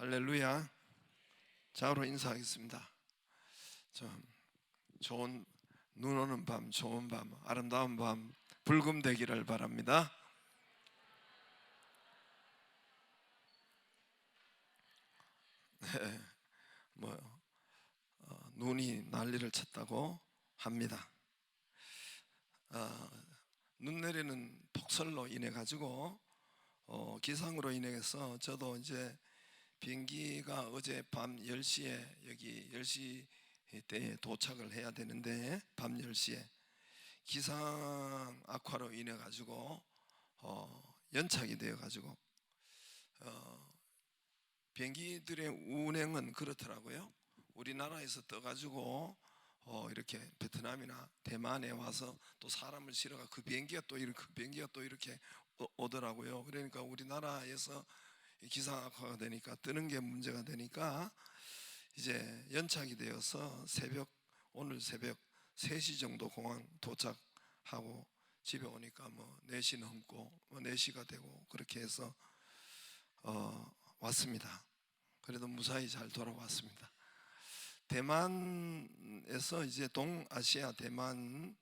할렐루야. 자로 인사하겠습니다. 좋은 눈 오는 밤, 좋은 밤, 아름다운 밤, 불금 되기를 바랍니다. 네, 눈이 난리를 쳤다고 합니다. 눈 내리는 폭설로 인해 가지고 기상으로 인해서 저도 이제 비행기가 어제 밤 10시에 여기 10시 때에 도착을 해야 되는데 밤 10시에 기상 악화로 인해 가지고 연착이 되어 가지고 비행기들의 운행은 그렇더라고요. 우리나라에서 떠 가지고 이렇게 베트남이나 대만에 와서 또 사람을 실어가 그 비행기가 또 이렇게 오더라고요. 그러니까 우리나라에서 기상 악화가 되니까 뜨는 게 문제가 되니까 이제 연착이 되어서 오늘 새벽 3시 정도 공항 도착하고 집에 오니까 4시 넘고 4시가 되고 그렇게 해서 왔습니다. 그래도 무사히 잘 돌아왔습니다. 대만에서 이제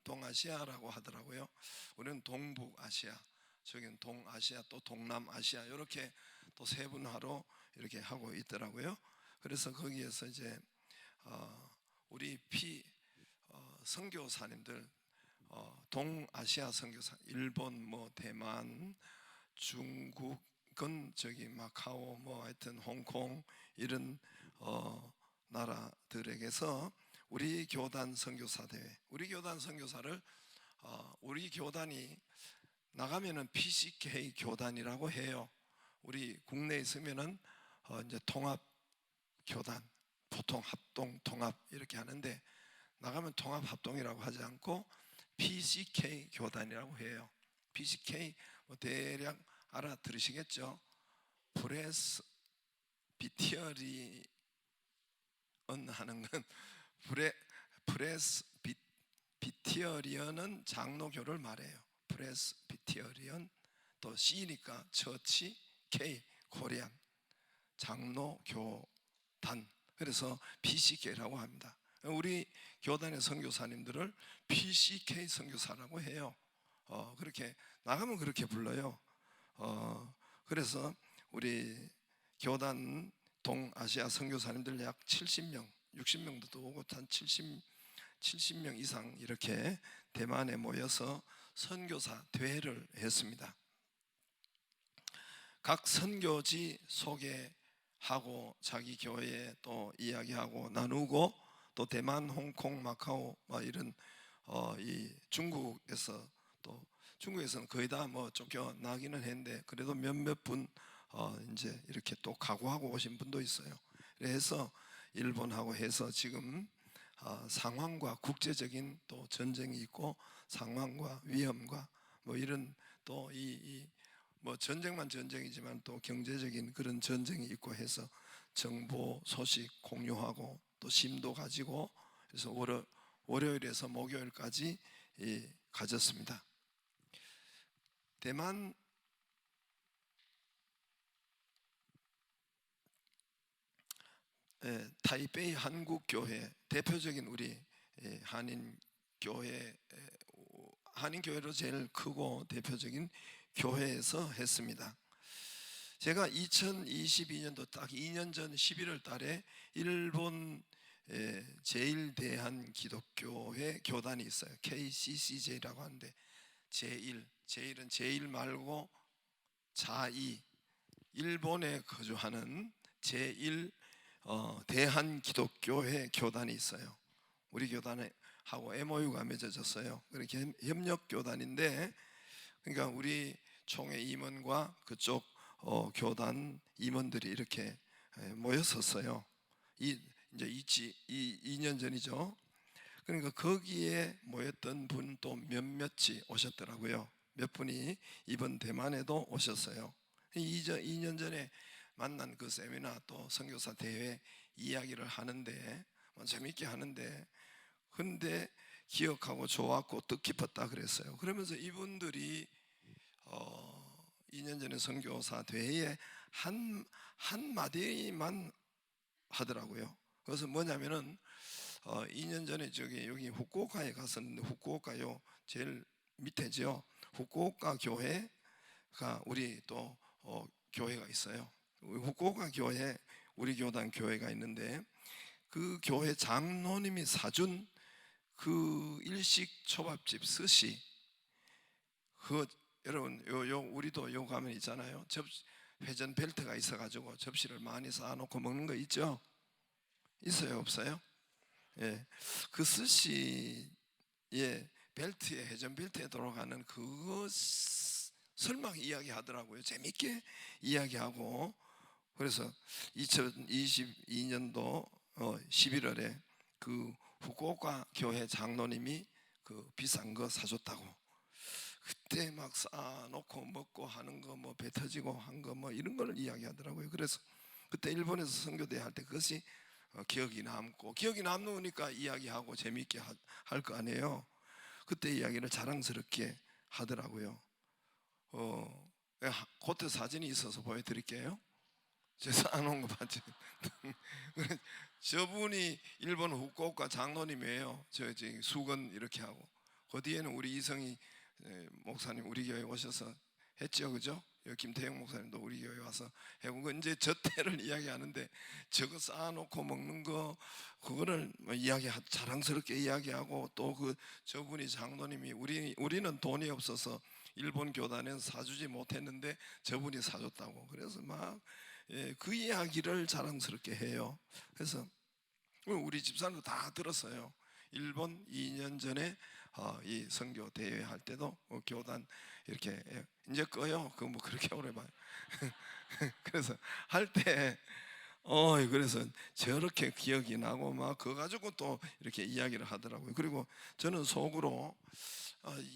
동아시아라고 하더라고요. 우리는 동북아시아, 저기는 동아시아, 또 동남아시아 이렇게 또 세분화로 이렇게 하고 있더라고요. 그래서 거기에서 이제 우리 선교사님들, 동아시아 선교사, 일본, 대만, 중국은 저기 마카오, 하여튼 홍콩 이런 나라들에게서 우리 교단 선교사 대회, 우리 교단 선교사를 우리 교단이 나가면은 PCK 교단이라고 해요. 우리 국내에 있으면은 이제 통합 교단, 보통 합동, 통합 이렇게 하는데 나가면 통합 합동이라고 하지 않고 PCK 교단이라고 해요. PCK 대략 알아들으시겠죠? 프레스비티어리언 하는 건 프레스비티어리언은 장로교를 말해요. 프레스비티어리언, 또 C니까 처치, K 코리안 장로교단, 그래서 PCK라고 합니다. 우리 교단의 선교사님들을 PCK 선교사라고 해요. 그렇게 나가면 그렇게 불러요. 그래서 우리 교단 동아시아 선교사님들 약 70명, 60명도 오고 한 70명 이상 이렇게 대만에 모여서 선교사 대회를 했습니다. 각 선교지 소개하고 자기 교회 또 이야기하고 나누고 또 대만, 홍콩, 마카오 이런 이 중국에서는 거의 다 쫓겨나기는 했는데 그래도 몇몇 분 이제 이렇게 또 각오하고 오신 분도 있어요. 그래서 일본하고 해서 지금 상황과 국제적인 또 전쟁이 있고 상황과 위험과 이런 또 전쟁만 전쟁이지만 또 경제적인 그런 전쟁이 있고 해서 정보 소식 공유하고 또 심도 가지고 그래서 월요일에서 목요일까지 가졌습니다. 대만 타이베이 한국교회 대표적인 우리 한인교회로 제일 크고 대표적인 교회에서 했습니다. 제가 2022년도 딱 2년 전 11월 달에 일본 제일대한기독교회 교단이 있어요. KCCJ라고 하는데 제일은 제일 말고 자이, 일본에 거주하는 제일 대한기독교회 교단이 있어요. 우리 교단하고 MOU가 맺어졌어요. 그렇게 협력교단인데, 그러니까 우리 총회 임원과 그쪽 교단 임원들이 이렇게 모였었어요. 이제 2년 전이죠. 그러니까 거기에 모였던 분 또 몇몇이 오셨더라고요. 몇 분이 이번 대만에도 오셨어요. 2년 전에 만난 그 세미나 또 선교사 대회 이야기를 하는데 재밌게 하는데 근데 기억하고 좋았고 뜻깊었다 그랬어요. 그러면서 이분들이 2년 전에 선교사 대회에 한 마디만 하더라고요. 그래서 뭐냐면은 2년 전에 여기 후쿠오카에 갔었는데, 후쿠오카요 제일 밑에죠. 후쿠오카 교회가 우리 또 교회가 있어요. 후쿠오카 교회, 우리 교단 교회가 있는데, 그 교회 장로님이 사준 그 일식 초밥집 스시, 그 여러분 우리도 요 가면 있잖아요. 회전 벨트가 있어가지고 접시를 많이 쌓아놓고 먹는 거 있죠? 있어요, 없어요? 예, 그 스시의 벨트에, 회전 벨트에 들어가는 그거 설막 이야기 하더라고요. 재밌게 이야기하고. 그래서 2022년도 11월에 그 후쿠오카 교회 장로님이 그 비싼 거 사줬다고. 그때 막 쌓아놓고 먹고 하는 거, 뭐 배 터지고 한 거 뭐 이런 걸 이야기하더라고요. 그래서 그때 일본에서 선교대 할 때 그것이 기억이 남고, 기억이 남으니까 이야기하고 재미있게 할 거 아니에요. 그때 이야기를 자랑스럽게 하더라고요. 그때 사진이 있어서 보여드릴게요. 제가 쌓아놓은 거 봤죠? 저분이 일본 후쿠오카 장로님이에요. 저 수건 이렇게 하고, 그 뒤에는 우리 이성희 목사님 우리 교회 오셔서 했죠, 그죠? 김태형 목사님도 우리 교회 와서 해본 이제 저 때를 이야기하는데, 저거 쌓아놓고 먹는 거, 그거를 뭐 자랑스럽게 이야기하고, 또 그 저분이 장로님이 우리는 돈이 없어서 일본 교단에는 사주지 못했는데 저분이 사줬다고. 그래서 막 그 이야기를 자랑스럽게 해요. 그래서 우리 집사람도 다 들었어요. 일본 2년 전에 이 선교 대회 할 때도 교단 이렇게 이제 꺼요. 그 뭐 그렇게 오래 봐요. 그래서 할 때 그래서 저렇게 기억이 나고 막 그거 가지고 또 이렇게 이야기를 하더라고요. 그리고 저는 속으로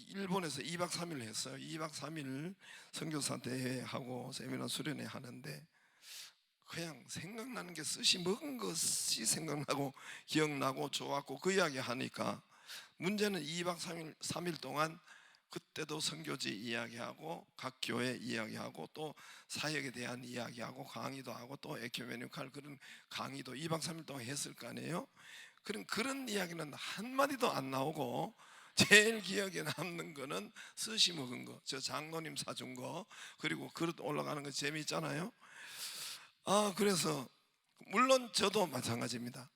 일본에서 2박 3일 했어요. 2박 3일 선교사 대회하고 세미나 수련회 하는데, 그냥 생각나는 게 스시 먹은 것이 생각나고 기억나고 좋았고, 그 이야기 하니까, 문제는 2박 3일 동안 그때도 선교지 이야기하고 각 교회 이야기하고 또 사역에 대한 이야기하고 강의도 하고 또 에큐메니칼 그런 강의도 2박 3일 동안 했을 거 아니에요. 그런 이야기는 한마디도 안 나오고, 제일 기억에 남는 거는 스시 먹은 거, 저 장로님 사준 거, 그리고 그릇 올라가는 거 재미있잖아요. 그래서 물론 저도 마찬가지입니다.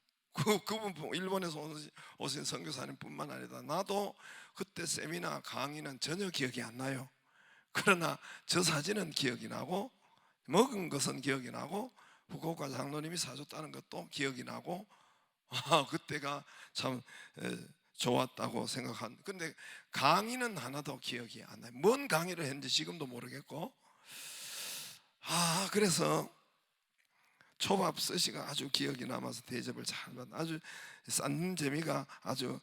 그분 일본에서 오신 선교사님 뿐만 아니라 나도 그때 세미나 강의는 전혀 기억이 안 나요. 그러나 저 사진은 기억이 나고, 먹은 것은 기억이 나고, 후쿠오카 장로님이 사줬다는 것도 기억이 나고, 그때가 참 좋았다고 생각한. 근데 강의는 하나도 기억이 안 나요. 뭔 강의를 했는지 지금도 모르겠고. 그래서 초밥 스시가 아주 기억이 남아서 대접을 잘 받, 아주 쌓는 재미가 아주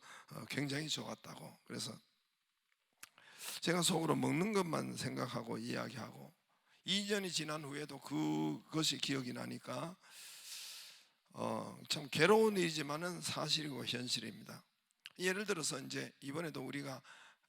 굉장히 좋았다고. 그래서 제가 속으로 먹는 것만 생각하고 이야기하고, 2년이 지난 후에도 그것이 기억이 나니까 참 괴로운 일이지만은 사실이고 현실입니다. 예를 들어서 이제 이번에도 우리가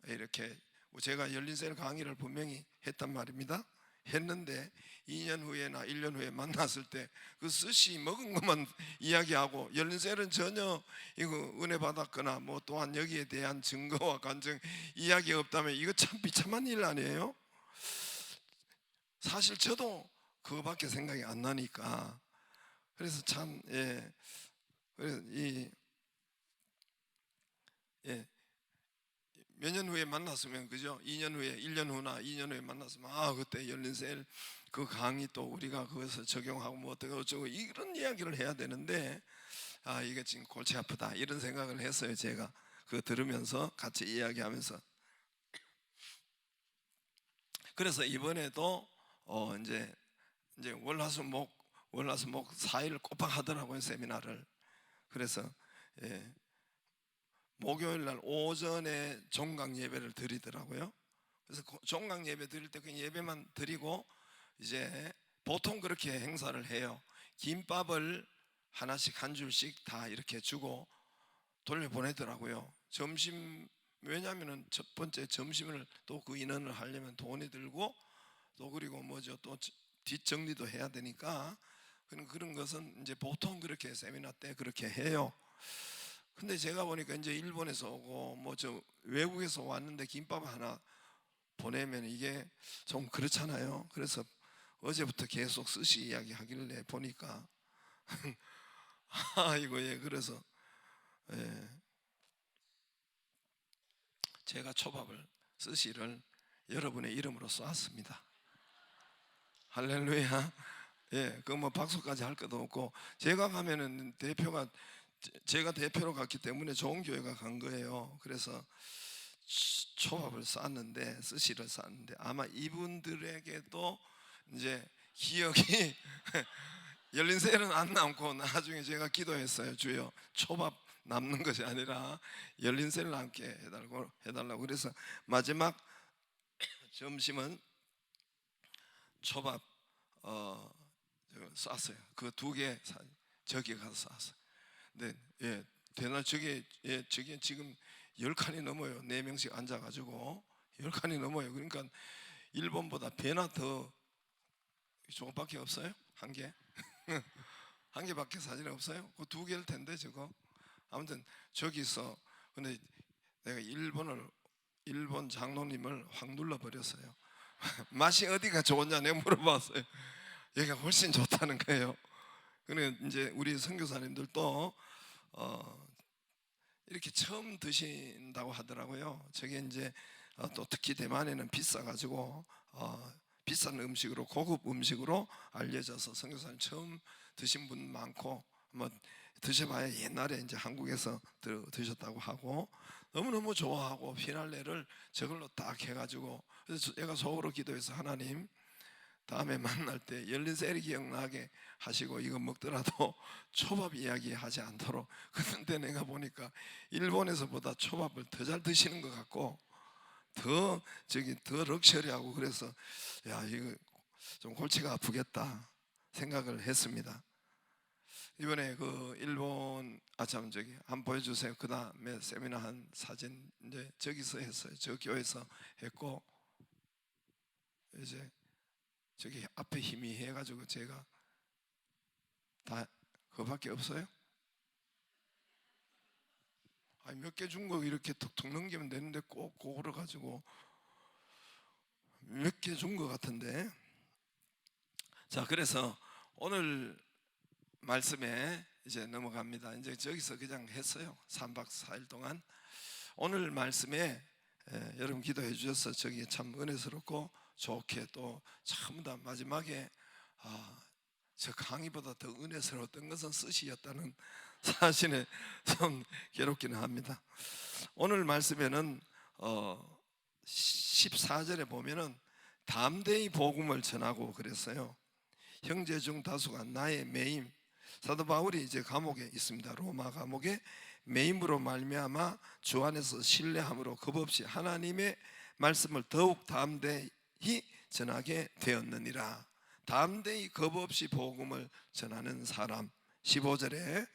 이렇게, 제가 열린셀 강의를 분명히 했단 말입니다. 했는데 2년 후에나 1년 후에 만났을 때 그 스시 먹은 것만 이야기하고, 열린셀은 전혀 이거 은혜 받았거나 뭐 또한 여기에 대한 증거와 간증 이야기가 없다면 이거 참 비참한 일 아니에요? 사실 저도 그거밖에 생각이 안 나니까. 그래서 참 그래서 몇 년 후에 만났으면, 그죠? 2년 후에, 1년 후나 2년 후에 만났으면, 그때 열린셀 그 강의 또 우리가 거기서 적용하고 뭐 어쩌고 이런 이야기를 해야 되는데, 이게 지금 골치 아프다 이런 생각을 했어요. 제가 그거 들으면서 같이 이야기하면서. 그래서 이번에도 이제 월화수목 4일 꼬박 하더라고요, 세미나를. 그래서 목요일 날 오전에 종강 예배를 드리더라고요. 그래서 종강 예배 드릴 때 그냥 예배만 드리고, 이제 보통 그렇게 행사를 해요. 김밥을 하나씩 한 줄씩 다 이렇게 주고 돌려보내더라고요. 점심, 왜냐하면 첫 번째 점심을 또 그 인원을 하려면 돈이 들고, 또 그리고 뭐죠, 또 뒷정리도 해야 되니까 그런 것은 이제 보통 그렇게 세미나 때 그렇게 해요. 근데 제가 보니까 이제 일본에서 오고 뭐 저 외국에서 왔는데 김밥 하나 보내면 이게 좀 그렇잖아요. 그래서 어제부터 계속 스시 이야기 하길래 보니까 아이고, 예, 그래서 예, 제가 초밥을 스시를 여러분의 이름으로 쏘았습니다. 할렐루야. 예, 그 뭐 박수까지 할 것도 없고, 제가 가면은 제가 대표로 갔기 때문에 좋은 교회가 간 거예요. 그래서 초밥을 쌌는데, 스시를 쌌는데, 아마 이분들에게도 이제 기억이 열린 셀은 안 남고, 나중에 제가 기도했어요. 주여, 초밥 남는 것이 아니라 열린 셀을 남게 해달라고. 그래서 마지막 점심은 초밥 쐈어요. 그 2개 저기 가서 쐈어요. 네, 예, 대단 저게, 예, 저게 지금 10칸이 넘어요. 4명씩 앉아가지고 10칸이 넘어요. 그러니까 일본보다 배나 더 조금밖에 없어요. 한 개, 한 개밖에 사진이 없어요. 그 2개일 텐데 저거. 아무튼 저기서, 근데 내가 일본 장로님을 확 눌러버렸어요. 맛이 어디가 좋냐 내가 물어봤어요. 여기가 훨씬 좋다는 거예요. 그래 이제 우리 선교사님들도 이렇게 처음 드신다고 하더라고요. 저게 이제 또 특히 대만에는 비싸가지고 비싼 음식으로, 고급 음식으로 알려져서 선교사님 처음 드신 분 많고, 뭐 드셔봐야 옛날에 이제 한국에서 드셨다고 하고, 너무너무 좋아하고 피날레를 저걸로 딱 해가지고, 그래서 제가 속으로 기도해서 하나님, 다음에 만날 때 열린 셀이 기억나게 하시고 이거 먹더라도 초밥 이야기 하지 않도록. 그런데 내가 보니까 일본에서보다 초밥을 더 잘 드시는 것 같고 더 럭셔리하고, 그래서 야, 이거 좀 골치가 아프겠다 생각을 했습니다. 이번에 그 일본 참 저기 한번 보여주세요. 그 다음에 세미나 한 사진 이제 저기서 했어요. 저 교회에서 했고, 이제 저기 앞에 힘이 해가지고 제가 다 그거밖에 없어요. 아니 몇 개 준 거 이렇게 툭툭 넘기면 되는데 꼭 그거를 가지고 몇 개 준 거 같은데. 자, 그래서 오늘 말씀에 이제 넘어갑니다. 이제 저기서 그냥 했어요. 3박 4일 동안. 오늘 말씀에 여러분 기도해 주셔서 저기 참 은혜스럽고 좋게, 또 전부 다 마지막에 저 강의보다 더 은혜스러웠던 것은 스시였다는 사실에 좀 괴롭기는 합니다. 오늘 말씀에는 14절에 보면은 담대히 복음을 전하고 그랬어요. 형제 중 다수가 나의 매임, 사도 바울이 이제 감옥에 있습니다. 로마 감옥에 매임으로 말미암아 주 안에서 신뢰함으로 겁없이 하나님의 말씀을 더욱 담대히 전하게 되었느니라. 담대히 겁없이 복음을 전하는 사람. 15절에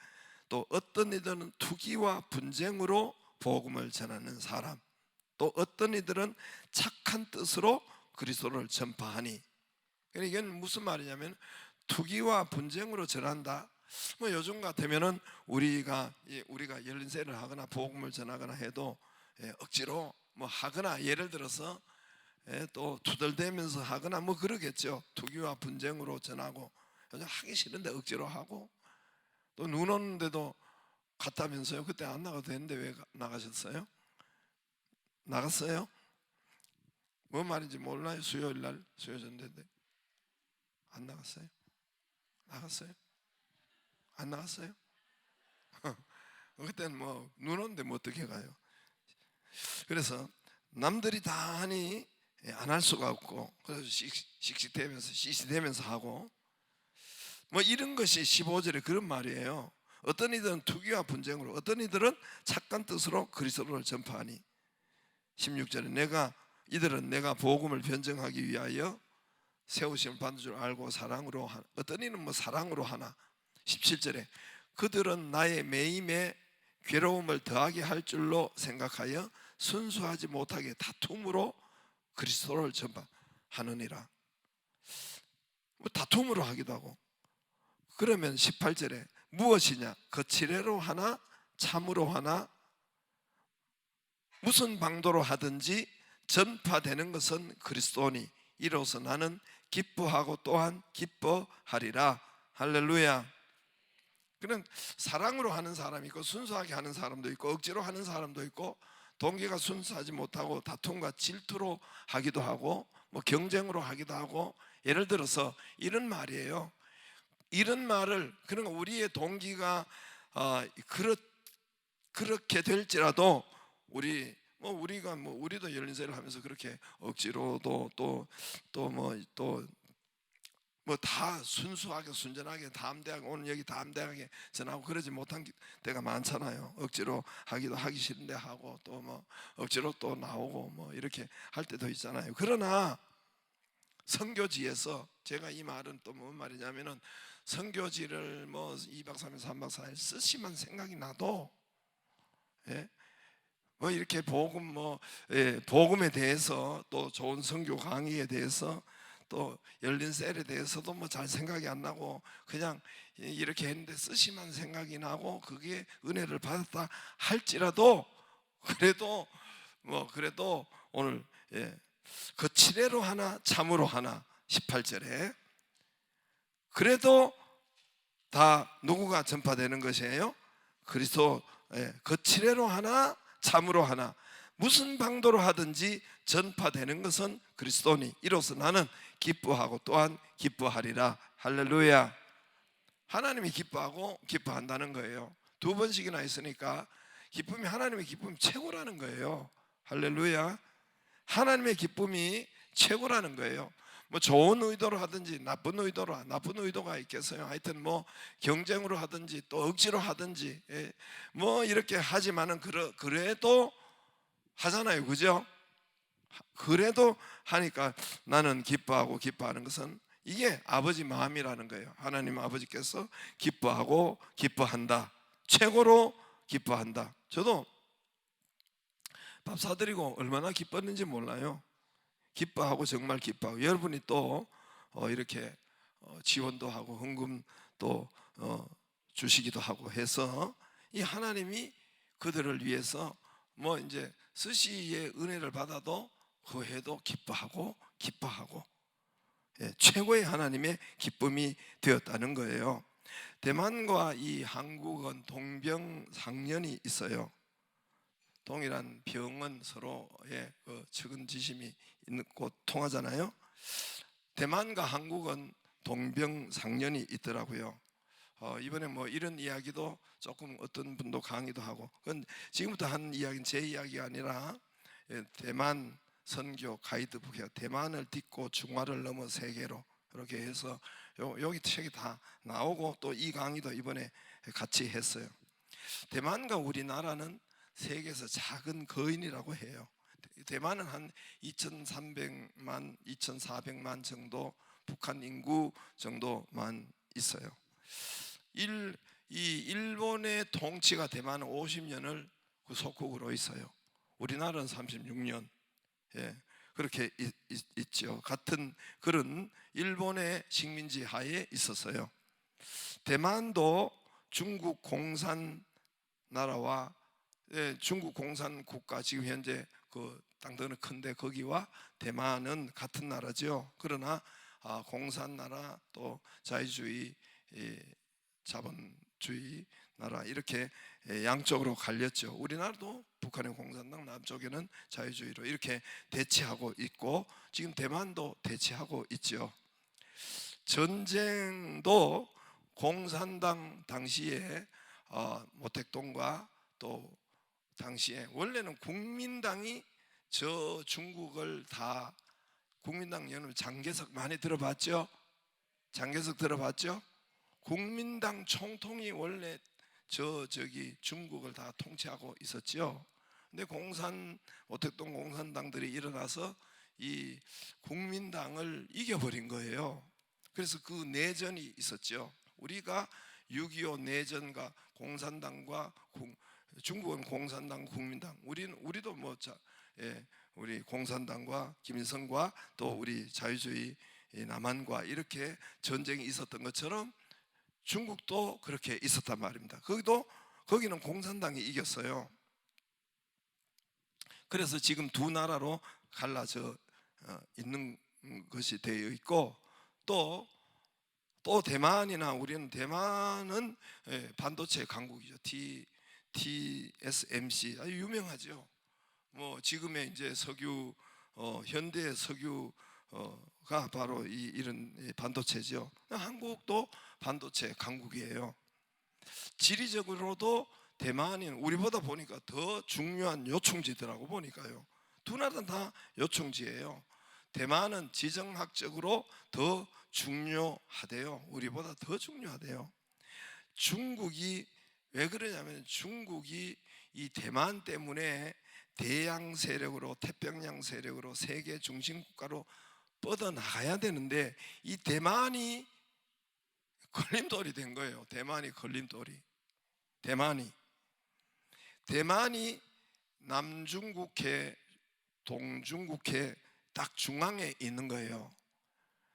또 어떤 이들은 투기와 분쟁으로 복음을 전하는 사람, 또 어떤 이들은 착한 뜻으로 그리스도를 전파하니. 그러니까 이건 무슨 말이냐면 투기와 분쟁으로 전한다. 뭐 요즘 같으면은 우리가 열린 세를 하거나 복음을 전하거나 해도 억지로 뭐 하거나, 예를 들어서 또 투덜대면서 하거나 뭐 그러겠죠. 투기와 분쟁으로 전하고, 하기 싫은데 억지로 하고, 또 눈 오는데도 갔다면서요. 그때 안 나가도 되는데 왜 나가셨어요? 나갔어요? 뭔 말인지 몰라요. 수요일 날 수요전인데 안 나갔어요? 나갔어요? 안 나갔어요? 그때는 뭐 눈 오는데 뭐 어떻게 가요? 그래서 남들이 다 하니 안 할 수가 없고, 그래서 씩씩대면서 시시대면서 하고, 뭐 이런 것이 15절에 그런 말이에요. 어떤 이들은 투기와 분쟁으로, 어떤 이들은 착한 뜻으로 그리스도를 전파하니. 16절에 이들은 내가 복음을 변증하기 위하여 세우심을 받는 줄 알고 사랑으로 하나. 어떤 이는 뭐 사랑으로 하나. 17절에 그들은 나의 매임에 괴로움을 더하게 할 줄로 생각하여 순수하지 못하게 다툼으로 그리스도를 전파하느니라. 뭐 다툼으로 하기도 하고. 그러면 18절에 무엇이냐? 거칠애로 하나 참으로 하나 무슨 방도로 하든지 전파되는 것은 그리스도니 이로써 나는 기뻐하고 또한 기뻐하리라. 할렐루야. 그는 사랑으로 하는 사람이 있고 순수하게 하는 사람도 있고 억지로 하는 사람도 있고 동기가 순수하지 못하고 다툼과 질투로 하기도 하고 뭐 경쟁으로 하기도 하고. 예를 들어서 이런 말이에요. 이런 말을, 그러니까 우리의 동기가 그렇게 될지라도 우리도 열린세를 하면서 그렇게 억지로도 뭐 다 순수하게 순전하게 담대하게 오늘 여기 담대하게 전하고 그러지 못한 때가 많잖아요. 억지로 하기 싫은데 하고 또 뭐 억지로 또 나오고 뭐 이렇게 할 때도 있잖아요. 그러나 선교지에서 제가 이 말은 또 뭔 말이냐면은 선교지를 뭐 2박 3일 3박 4일 쓰시만 생각이 나도 뭐 이렇게 복음에 대해서 또 좋은 선교 강의에 대해서 또 열린 셀에 대해서도 뭐 잘 생각이 안 나고 그냥 이렇게 했는데 쓰시만 생각이 나고 그게 은혜를 받았다 할지라도 그래도 오늘 거칠애로 하나 참으로 하나 18절에 그래도 다 누구가 전파되는 것이에요? 그리스도. 거칠애로 하나 참으로 하나 무슨 방도로 하든지 전파되는 것은 그리스도니 이로써 나는 기뻐하고 또한 기뻐하리라. 할렐루야. 하나님이 기뻐하고 기뻐한다는 거예요. 두 번씩이나 했으니까 기쁨이, 하나님의 기쁨이 최고라는 거예요. 할렐루야. 하나님의 기쁨이 최고라는 거예요. 뭐 좋은 의도로 하든지 나쁜 의도가 있겠어요. 하여튼 뭐 경쟁으로 하든지 또 억지로 하든지 뭐 이렇게 하지만은 그래도 하잖아요. 그죠? 그래도 하니까 나는 기뻐하고 기뻐하는 것은 이게 아버지 마음이라는 거예요. 하나님 아버지께서 기뻐하고 기뻐한다. 최고로 기뻐한다. 저도 밥 사드리고 얼마나 기뻤는지 몰라요. 기뻐하고 정말 기뻐하고 여러분이 또 이렇게 지원도 하고 헌금 또 주시기도 하고 해서 이 하나님이 그들을 위해서 뭐 이제 스시의 은혜를 받아도 그 해도 기뻐하고 최고의 하나님의 기쁨이 되었다는 거예요. 대만과 이 한국은 동병상련이 있어요. 동일한 병은 서로의 측은지심이 있고 통하잖아요. 대만과 한국은 동병상련이 있더라고요. 이번에 뭐 이런 이야기도 조금 어떤 분도 강의도 하고, 그건 지금부터 하는 이야기는 제 이야기가 아니라 대만 선교 가이드북이에요. 대만을 딛고 중화를 넘어 세계로 이렇게 해서 여기 책이 다 나오고 또 이 강의도 이번에 같이 했어요. 대만과 우리나라는 세계에서 작은 거인이라고 해요. 대만은 한 2,300만, 2,400만 정도, 북한 인구 정도만 있어요. 이 일본의 통치가 대만은 50년을 속국으로 있어요. 우리나라는 36년. 그렇게 있죠. 같은 그런 일본의 식민지 하에 있었어요. 대만도 중국 공산 나라와 중국 공산 국가, 지금 현재 그 땅덩어리 큰데 거기와 대만은 같은 나라죠. 그러나 공산 나라 또 자유주의, 자본주의 나라 이렇게 양쪽으로 갈렸죠. 우리나라도 북한의 공산당, 남쪽에는 자유주의로 이렇게 대치하고 있고 지금 대만도 대치하고 있죠. 전쟁도 공산당 당시에 모택동과 또 당시에 원래는 국민당이 저 중국을 다, 국민당 여러분 장개석 많이 들어봤죠? 장개석 들어봤죠? 국민당 총통이 원래 저기 중국을 다 통치하고 있었죠. 근데 모택동 공산당들이 일어나서 이 국민당을 이겨버린 거예요. 그래서 그 내전이 있었죠. 우리가 6.25 내전과 공산당과 중국은 공산당, 국민당, 우리도 우리 공산당과 김일성과 또 우리 자유주의 이 남한과 이렇게 전쟁이 있었던 것처럼 중국도 그렇게 있었단 말입니다. 거기는 공산당이 이겼어요. 그래서 지금 두 나라로 갈라져 있는 것이 되어 있고, 또 대만이나 우리는 대만은 반도체 강국이죠. TSMC 아주 유명하죠. 뭐 지금의 이제 석유 현대 석유가 바로 이런 반도체죠. 한국도 반도체 강국이에요. 지리적으로도 대만이 우리보다 보니까 더 중요한 요충지더라고 보니까요. 두 나라는 다 요충지예요. 대만은 지정학적으로 더 중요하대요. 우리보다 더 중요하대요. 중국이 왜 그러냐면 중국이 이 대만 때문에 대양 세력으로 태평양 세력으로 세계 중심 국가로 뻗어나가야 되는데 이 대만이 걸림돌이 된 거예요. 대만이 걸림돌이. 대만이 남중국해 동중국해 딱 중앙에 있는 거예요.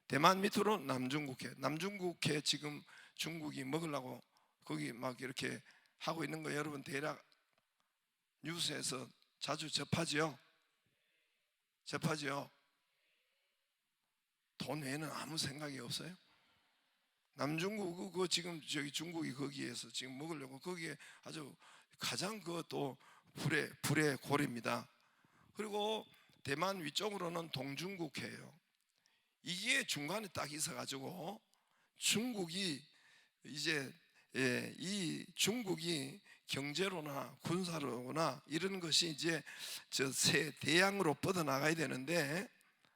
대만 밑으로 남중국해 지금 중국이 먹으려고 거기 막 이렇게 하고 있는 거 여러분 대략 뉴스에서 자주 접하지요? 돈 외에는 아무 생각이 없어요? 남중국 그 지금 저기 중국이 거기에서 지금 먹으려고 거기에 아주 가장 그것도 불의 골입니다. 그리고 대만 위쪽으로는 동중국해예요. 이게 중간에 딱 있어가지고 중국이 이제 이 중국이 경제로나 군사로나 이런 것이 이제 저 새 대양으로 뻗어나가야 되는데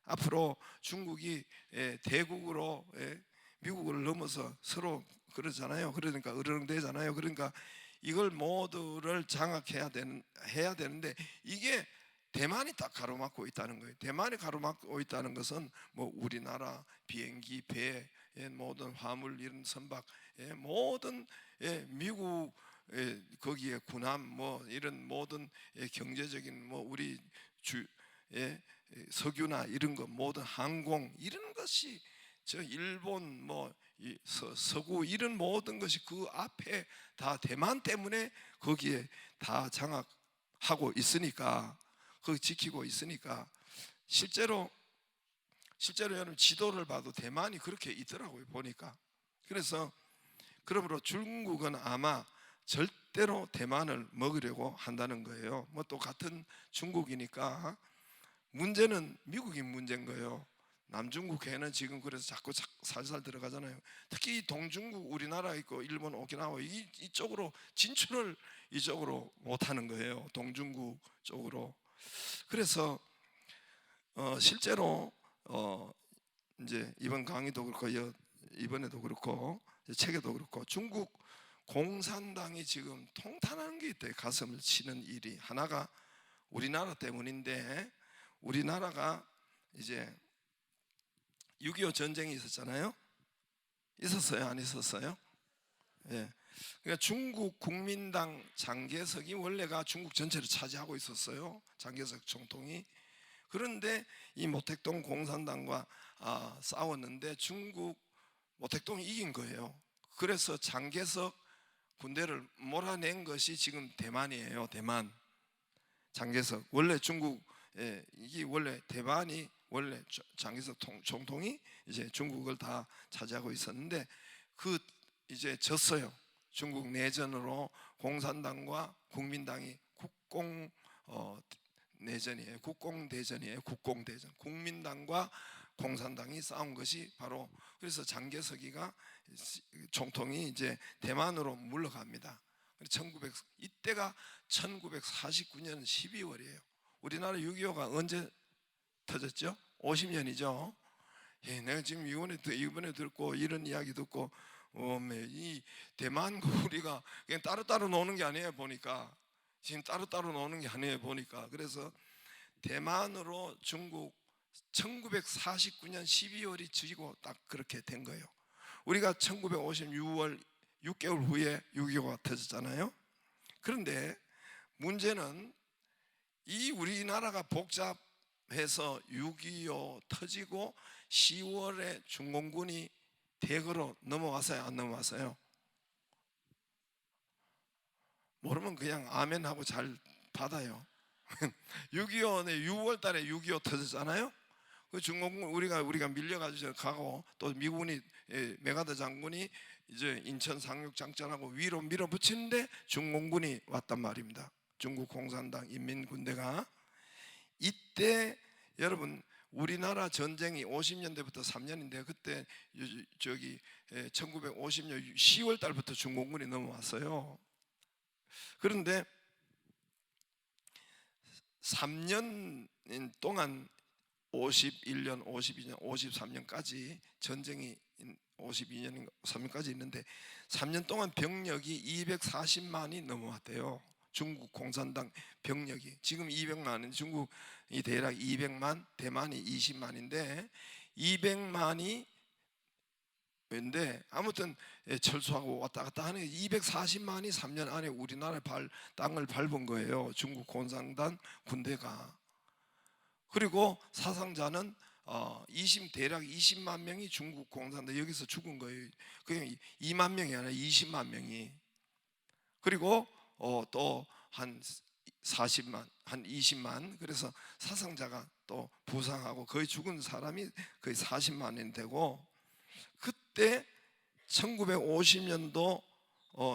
앞으로 중국이 대국으로 미국을 넘어서 서로 그러잖아요. 그러니까 으르렁대잖아요. 그러니까 이걸 모두를 장악해야 되는데 이게 대만이 딱 가로막고 있다는 거예요. 대만이 가로막고 있다는 것은 뭐 우리나라 비행기, 배, 모든 화물 이런 선박, 모든 미국 거기에 군함 뭐 이런 모든 경제적인 뭐 우리 석유나 이런 거 모든 항공 이런 것이 저 일본 뭐 서구 이런 모든 것이 그 앞에 다 대만 때문에 거기에 다 장악하고 있으니까 거기 지키고 있으니까 실제로 여러분 지도를 봐도 대만이 그렇게 있더라고요 보니까. 그래서 그러므로 중국은 아마 절대로 대만을 먹으려고 한다는 거예요. 뭐 또 같은 중국이니까 문제는 미국이 문제인 거예요. 남중국해는 지금 그래서 자꾸 살살 들어가잖아요. 특히 동중국 우리나라 있고 일본 오키나와 이쪽으로 진출을 이쪽으로 못하는 거예요. 동중국 쪽으로. 그래서 실제로 이제 이번 강의도 그렇고 이번에도 그렇고 책에도 그렇고 중국 공산당이 지금 통탄하는 게 있대요. 가슴을 치는 일이 하나가 우리나라 때문인데 우리나라가 이제 6.25 전쟁이 있었잖아요. 있었어요? 안 있었어요? 예. 그러니까 중국 국민당 장개석이 원래가 중국 전체를 차지하고 있었어요. 장개석 총통이. 그런데 이 모택동 공산당과 싸웠는데 중국 모택동이 이긴 거예요. 그래서 장개석 군대를 몰아낸 것이 지금 대만이에요. 대만. 장개석 원래 중국 이게 원래 대만이 원래 장개석 총통이 이제 중국을 다 차지하고 있었는데 그 이제 졌어요. 중국 내전으로 공산당과 국민당이 내전이에요. 국공대전이에요. 국공대전. 국민당과 공산당이 싸운 것이 바로 그래서 장개석이가 총통이 이제 대만으로 물러갑니다. 이때가 1949년 12월이에요. 우리나라 6.25가 언제 터졌죠? 50년이죠. 내가 지금 이번에 듣고 이런 이야기 듣고 이 대만과 우리가 그냥 따로따로 노는 게 아니에요. 보니까 지금 따로따로 노는 게 아니에요. 보니까 그래서 대만으로 중국 1949년 12월이 지고 딱 그렇게 된 거예요. 우리가 1956월 6개월 후에 6.25가 터졌잖아요. 그런데 문제는 이 우리나라가 복잡해서 6.25 터지고 10월에 중공군이 대거로 넘어왔어요? 안 넘어왔어요? 모르면 그냥 아멘 하고 잘 받아요. 6.25에 6월 달에 6.25 터졌잖아요. 그 중공군 우리가 밀려가지고 가고, 또 미군이 메가더 장군이 이제 인천 상륙 작전하고 위로 밀어붙이는데 중공군이 왔단 말입니다. 중국 공산당 인민군대가. 이때 여러분, 우리나라 전쟁이 50년대부터 3년인데 그때 1950년 10월 달부터 중공군이 넘어왔어요. 그런데 3년 동안 51년, 52년, 53년까지 전쟁이 52년, 3년까지 있는데 3년 동안 병력이 240만이 넘어왔대요. 중국 공산당 병력이. 지금 200만은 중국이 대략 200만, 대만이 20만인데 200만이 근데 아무튼 철수하고 왔다 갔다 하는 240만이 3년 안에 우리나라 땅을 밟은 거예요. 중국 공산당 군대가. 그리고 사상자는 대략 20만 명이 중국 공산당 여기서 죽은 거예요. 그냥 2만 명이 아니라 20만 명이. 그리고 또 한 40만, 한 20만. 그래서 사상자가 또 부상하고 거의 죽은 사람이 거의 40만이 되고, 그때 1950년도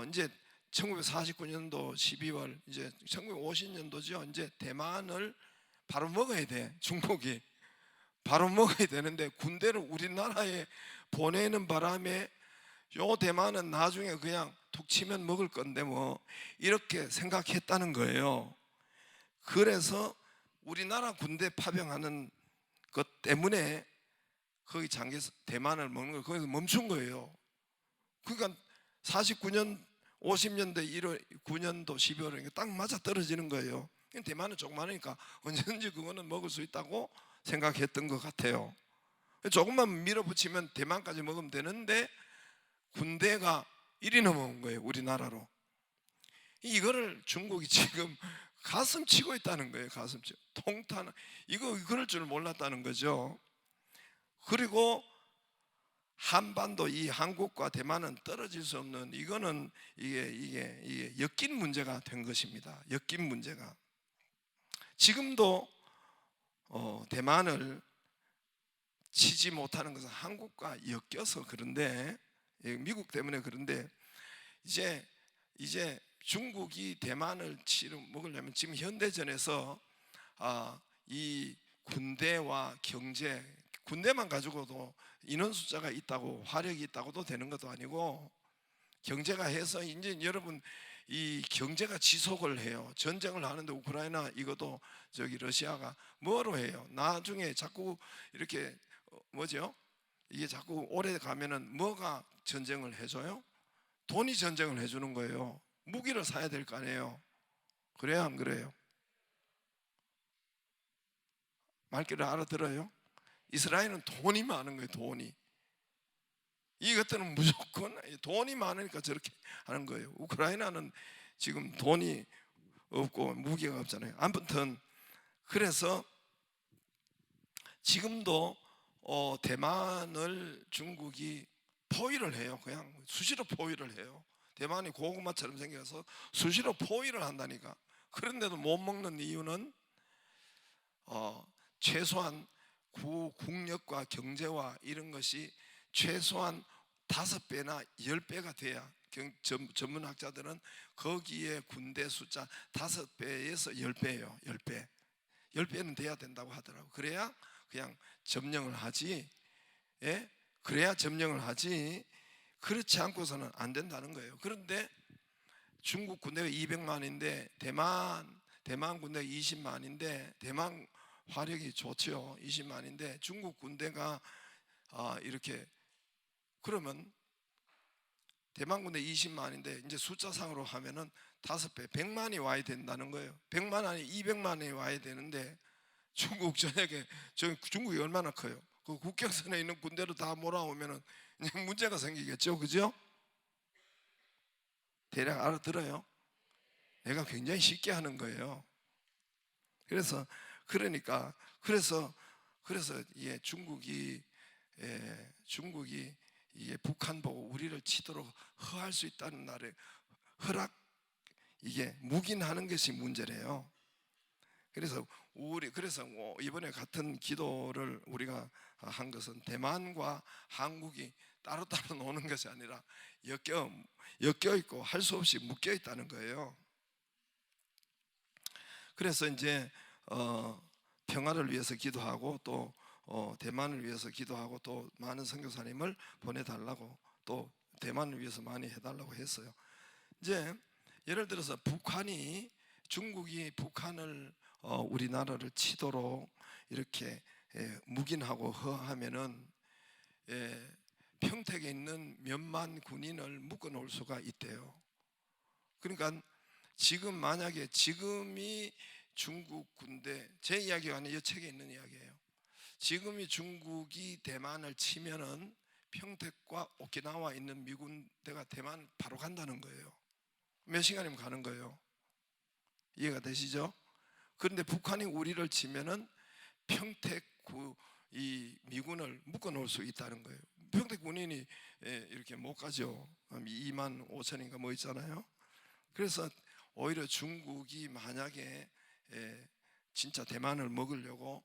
이제 1949년도 12월 이제 1950년도죠. 이제 대만을 바로 먹어야 돼. 중국이 바로 먹어야 되는데 군대를 우리나라에 보내는 바람에 요 대만은 나중에 그냥 툭 치면 먹을 건데 뭐 이렇게 생각했다는 거예요. 그래서 우리나라 군대 파병하는 것 때문에 거기 장기에서 대만을 먹는 걸 거기서 멈춘 거예요. 그러니까 49년 50년대 1월 9년도 12월에 딱 맞아 떨어지는 거예요. 대만은 조그마하니까 언제든지 그거는 먹을 수 있다고 생각했던 것 같아요. 조금만 밀어붙이면 대만까지 먹으면 되는데 군대가 이리 넘어온 거예요. 우리나라로. 이거를 중국이 지금 가슴 치고 있다는 거예요. 가슴 치고 통탄 그럴 줄 몰랐다는 거죠. 그리고 한반도, 이 한국과 대만은 떨어질 수 없는, 이거는 이게 엮인 문제가 된 것입니다. 엮인 문제가. 지금도 대만을 치지 못하는 것은 한국과 엮여서 그런데, 미국 때문에 그런데, 이제 중국이 대만을 먹으려면 지금 현대전에서 이 군대와 경제, 군대만 가지고도 인원 숫자가 있다고, 화력이 있다고도 되는 것도 아니고, 경제가 해서 이제 여러분 이 경제가 지속을 해요. 전쟁을 하는데 우크라이나 이것도 러시아가 뭐로 해요? 나중에 자꾸 이렇게 뭐죠? 이게 자꾸 오래 가면은 뭐가 전쟁을 해줘요? 돈이 전쟁을 해주는 거예요. 무기를 사야 될 거 아니에요. 그래야 안 그래요? 말귀를 알아들어요? 이스라엘은 돈이 많은 거예요. 돈이. 이것들은 무조건 돈이 많으니까 저렇게 하는 거예요. 우크라이나는 지금 돈이 없고 무기가 없잖아요. 아무튼 그래서 지금도 대만을 중국이 포위를 해요. 그냥 수시로 포위를 해요. 대만이 고구마처럼 생겨서 수시로 포위를 한다니까. 그런데도 못 먹는 이유는 최소한 국력과 경제와 이런 것이 최소한 5배나 10배가 돼야, 전문학자들은 거기에 군대 숫자 5배에서 10배예요. 10배. 10배는 돼야 된다고 하더라고요. 그래야 그냥 점령을 하지. 예? 그래야 점령을 하지. 그렇지 않고서는 안 된다는 거예요. 그런데 중국 군대가 200만인데 대만 군대가 20만인데 대만 화력이 좋죠. 20만인데 중국 군대가 이렇게, 그러면 대만 군대 20만인데 이제 숫자상으로 하면은 5배, 100만이 와야 된다는 거예요. 100만 아니 200만이 와야 되는데 중국 전역에, 중국이 얼마나 커요? 그 국경선에 있는 군대로 다 몰아오면은 문제가 생기겠죠, 그죠? 대략 알아들어요? 내가 굉장히 쉽게 하는 거예요. 그래서 중국이 중국이 이게 북한 보고 우리를 치도록 허할 수 있다는 날에 허락, 이게 묵인하는 것이 문제래요. 그래서 이번에 같은 기도를 우리가 한 것은 대만과 한국이 따로따로 노는 것이 아니라 엮여 있고 할 수 없이 묶여 있다는 거예요. 그래서 이제 평화를 위해서 기도하고 또 대만을 위해서 기도하고 또 많은 선교사님을 보내달라고 또 대만을 위해서 많이 해달라고 했어요. 이제 예를 들어서 중국이 북한을 우리나라를 치도록 이렇게 묵인하고 허하면은 평택에 있는 몇만 군인을 묶어 놓을 수가 있대요. 그러니까 지금이 중국 군대, 제 이야기가 아니라 이 책에 있는 이야기예요. 지금이 중국이 대만을 치면은 평택과 오키나와 있는 미군대가 대만 바로 간다는 거예요. 몇 시간이면 가는 거예요. 이해가 되시죠? 그런데 북한이 우리를 치면은 이 미군을 묶어 놓을 수 있다는 거예요. 평택 군인이 이렇게 못 가죠. 2만 5천인가 뭐 있잖아요. 그래서 오히려 중국이 만약에 진짜 대만을 먹으려고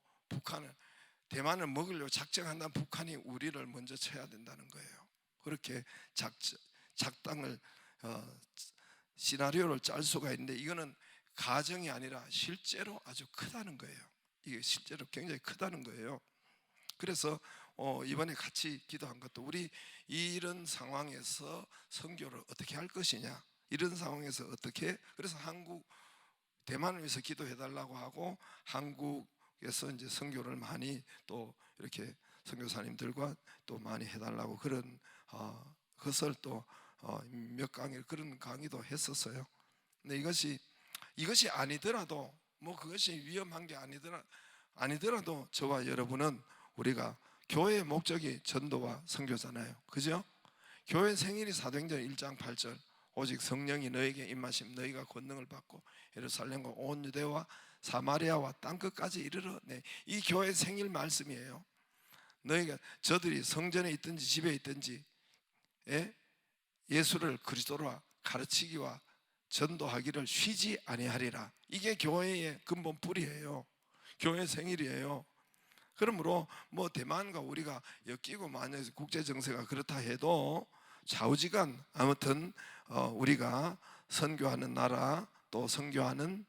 작정한다면 북한이 우리를 먼저 쳐야 된다는 거예요. 그렇게 작당을 시나리오를 짤 수가 있는데 이거는 가정이 아니라 실제로 아주 크다는 거예요. 이게 실제로 굉장히 크다는 거예요. 그래서 이번에 같이 기도한 것도 우리 이런 상황에서 선교를 어떻게 할 것이냐, 이런 상황에서 그래서 대만을 위해서 기도해달라고 하고 한국에서 이제 선교를 많이 또 이렇게 선교사님들과 또 많이 해달라고 그런 것을 또 몇 강의 그런 강의도 했었어요. 근데 이것이 아니더라도 그것이 위험한 게 아니더라도 저와 여러분은 우리가 교회의 목적이 전도와 선교잖아요. 그죠? 교회 생일이 사도행전 1장 8절 오직 성령이 너에게 임하심 너희가 권능을 받고 예루살렘과 온 유대와 사마리아와 땅끝까지 이르러 이 교회 생일 말씀이에요. 저들이 성전에 있든지 집에 있든지 예수를 그리스도로 가르치기와 전도하기를 쉬지 아니하리라. 이게 교회의 근본 뿌리예요. 교회 생일이에요. 그러므로 대만과 우리가 엮이고 만약에 국제 정세가 그렇다 해도 좌우지간 아무튼 우리가 선교하는 나라 또 선교하는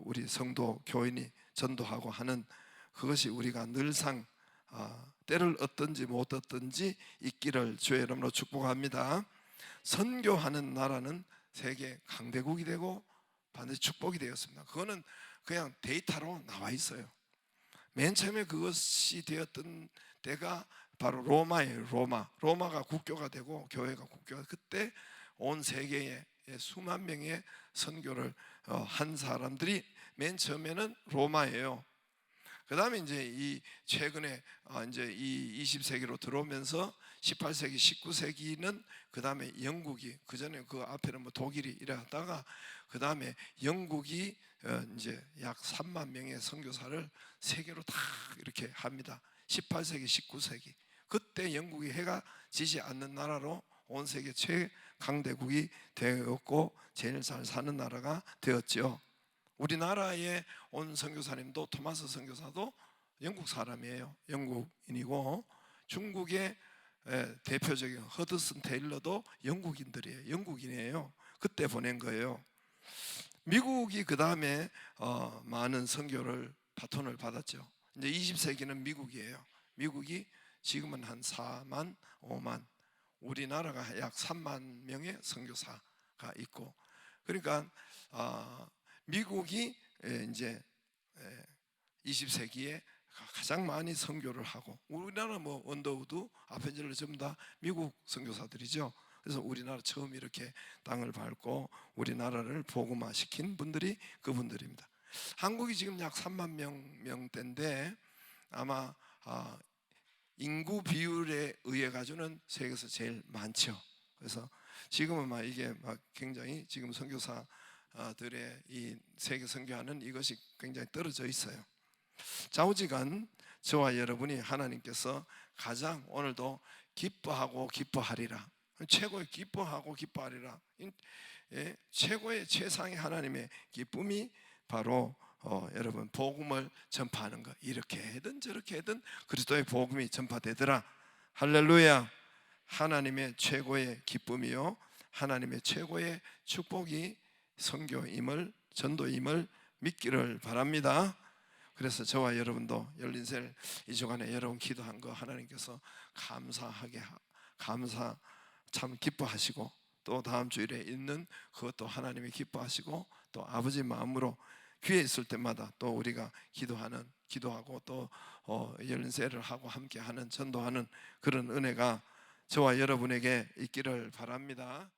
우리 성도 교인이 전도하고 하는 그것이 우리가 늘상 때를 얻든지 못 얻든지 있기를 주의 이름으로 축복합니다. 선교하는 나라는 세계 강대국이 되고 반드시 축복이 되었습니다. 그거는 그냥 데이터로 나와 있어요. 맨 처음에 그것이 되었던 때가 바로 로마예요. 로마가 국교가 되고 교회가 국교가, 그때 온 세계에 수만 명의 선교를 한 사람들이 맨 처음에는 로마예요. 그 다음에 이제 최근에 이제 이 20세기로 들어오면서 18세기, 19세기는 그 다음에 영국이, 그 전에 그 앞에는 독일이 이래다가 그 다음에 영국이 이제 약 3만 명의 선교사를 세계로 다 이렇게 합니다. 18세기, 19세기. 그때 영국이 해가 지지 않는 나라로 온 세계 최강대국이 되었고 제일 잘 사는 나라가 되었죠. 우리나라에 온 선교사님도 토마스 선교사도 영국 사람이에요. 영국인이고 중국의 대표적인 허드슨 테일러도 영국인이에요. 그때 보낸 거예요. 미국이 그 다음에 많은 선교를 바톤을 받았죠. 이제 20세기는 미국이에요. 미국이 지금은 한 4만, 5만, 우리나라가 약 3만 명의 선교사가 있고, 그러니까 미국이 이제 20세기에 가장 많이 선교를 하고, 우리나라 언더우드, 아펜젤러 전부 다 미국 선교사들이죠. 그래서 우리나라 처음 이렇게 땅을 밟고 우리나라를 복음화시킨 분들이 그분들입니다. 한국이 지금 약 3만 명대인데 아마 인구 비율에 의해 가지고는 세계에서 제일 많죠. 그래서 지금은 이게 굉장히 지금 선교사들의 이 세계 선교하는 이것이 굉장히 떨어져 있어요. 좌우지간 저와 여러분이 하나님께서 가장 오늘도 기뻐하고 기뻐하리라, 최고의 기뻐하고 기뻐하리라, 최고의 최상의 하나님의 기쁨이 바로 여러분 복음을 전파하는 것. 이렇게 해든 저렇게 해든 그리스도의 복음이 전파되더라. 할렐루야. 하나님의 최고의 기쁨이요, 하나님의 최고의 축복이 선교임을, 전도임을 믿기를 바랍니다. 그래서 저와 여러분도 열린셀 2주간에 여러분 기도한 거 하나님께서 감사 참 기뻐하시고, 또 다음 주일에 있는 그것도 하나님이 기뻐하시고, 또 아버지 마음으로 귀에 있을 때마다 또 우리가 기도하고 또 열린셀을 하고 함께하는, 전도하는 그런 은혜가 저와 여러분에게 있기를 바랍니다.